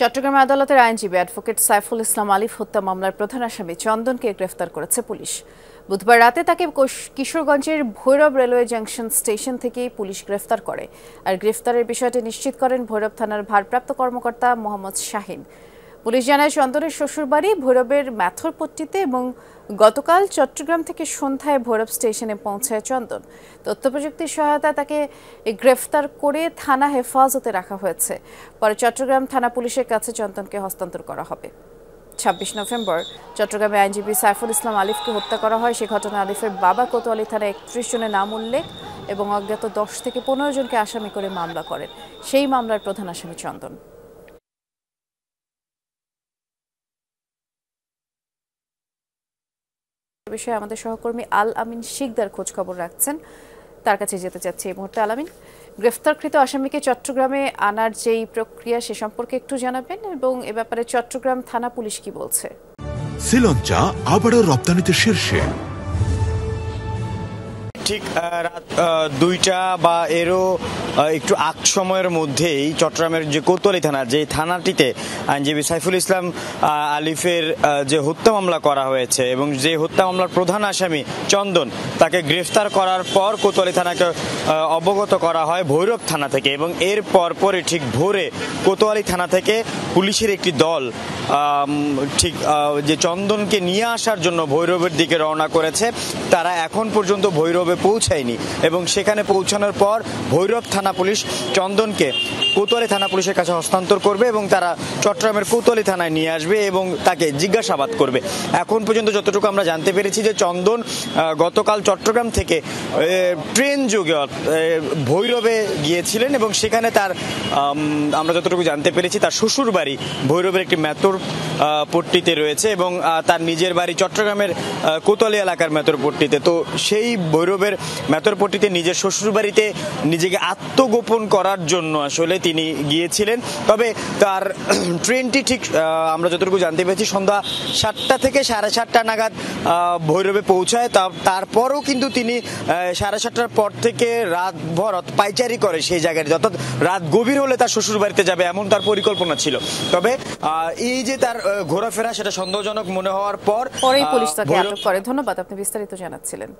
চট্টগ্রাম আদালতের আইনজীবী অ্যাডভোকেট সাইফুল ইসলাম আলিফ হত্যা মামলার প্রধান আসামি চন্দনকে গ্রেফতার করেছে পুলিশ। বুধবার রাতে তাকে কিশোরগঞ্জের ভৈরব রেলওয়ে জাংশন স্টেশন থেকে পুলিশ গ্রেফতার করে। আর গ্রেফতারের বিষয়টি নিশ্চিত করেন ভৈরব থানার ভারপ্রাপ্ত কর্মকর্তা মোহাম্মদ শাহিন। পুলিশ জানায় চন্দনের শ্বশুরবাড়ি ভৈরবের ম্যাথরপট্টিতে এবং গতকাল চট্টগ্রাম থেকে সন্ধ্যায় ভৈরব স্টেশনে পৌঁছায় চন্দন। তথ্যপ্রযুক্তির সহায়তায় তাকে গ্রেফতার করে থানা হেফাজতে রাখা হয়েছে। পরে চট্টগ্রাম থানা পুলিশের কাছে চন্দনকে হস্তান্তর করা হবে। ২৬ নভেম্বর চট্টগ্রামে আইনজীবী সাইফুল ইসলাম আলিফকে হত্যা করা হয়। সে ঘটনায় আলিফের বাবা কোতোয়ালি থানায় ৩১ জনের নাম উল্লেখ এবং অজ্ঞাত ১০ থেকে ১৫ জনকে আসামি করে মামলা করেন। সেই মামলার প্রধান আসামি চন্দন। বিষয়ে আমাদের সহকর্মী আল আমিন শিকদার খোঁজ খবর রাখছেন, তার কাছে যেতে চাচ্ছি এই মুহূর্তে। আল আমিন, গ্রেফতারকৃত আসামিকে চট্টগ্রামে আনার যেই প্রক্রিয়া সে সম্পর্কে একটু জানাবেন এবং এ ব্যাপারে চট্টগ্রাম থানা পুলিশ কি বলছে? শ্রীলঙ্কা আবারও রপ্তানিতে শীর্ষে। ঠিক রাত ২টা বা এরও একটু আগ সময়ের মধ্যেই চট্টগ্রামের যে কোতোয়ালি থানা, যে থানাটিতে আইনজীবী সাইফুল ইসলাম আলিফের যে হত্যা মামলা করা হয়েছে এবং যে হত্যা মামলার প্রধান আসামি চন্দন, তাকে গ্রেফতার করার পর কোতোয়ালি থানাকে অবগত করা হয় ভৈরব থানা থেকে এবং এর পরপরই ঠিক ভোরে কোতোয়ালি থানা থেকে পুলিশের একটি দল ঠিক যে চন্দনকে নিয়ে আসার জন্য ভৈরবের দিকে রওনা করেছে। তারা এখন পর্যন্ত ভৈরবে পৌঁছায়নি এবং সেখানে পৌঁছানোর পর ভৈরব থানা পুলিশ চন্দনকে কোতোয়ালি থানা পুলিশের কাছে হস্তান্তর করবে এবং তারা চট্টগ্রামের কোতোয়ালি থানায় নিয়ে আসবে এবং তাকে জিজ্ঞাসাবাদ করবে। এখন পর্যন্ত যতটুকু আমরা জানতে পেরেছি যে চন্দন গতকাল চট্টগ্রাম থেকে ট্রেন যোগে ভৈরবে গিয়েছিলেন এবং সেখানে তার আমরা যতটুকু জানতে পেরেছি তার শ্বশুর বাড়ি ভৈরবের একটি ম্যাথরপট্টিতে রয়েছে এবং তার নিজের বাড়ি চট্টগ্রামের কোতোয়ালি এলাকার ম্যাথরপট্টিতে। তো সেই ভৈরবের ম্যাথরপট্টিতে নিজের শ্বশুর বাড়িতে নিজেকে আত্মগোপন করার জন্য আসলে তিনি গিয়েছিলেন। তবে তার ট্রেনটি ঠিক আমরা যতটুকু জানতে পেরেছি সন্ধ্যা ৭টা থেকে ৭:৩০ নাগাদ ভৈরবে পৌঁছায়। তারপরও কিন্তু তিনি ৭:৩০টার পর থেকে রাতভর পাইচারি করে সেই জায়গায়, অর্থাৎ রাত গভীর হলে তার শ্বশুর বাড়িতে যাবে এমন তার পরিকল্পনা ছিল। তবে এই যে তার ঘোরাফেরা সেটা সন্দেহজনক মনে হওয়ার পরেই পুলিশ তাকে আটক করে। ধন্যবাদ, আপনি বিস্তারিত জানাচ্ছিলেন।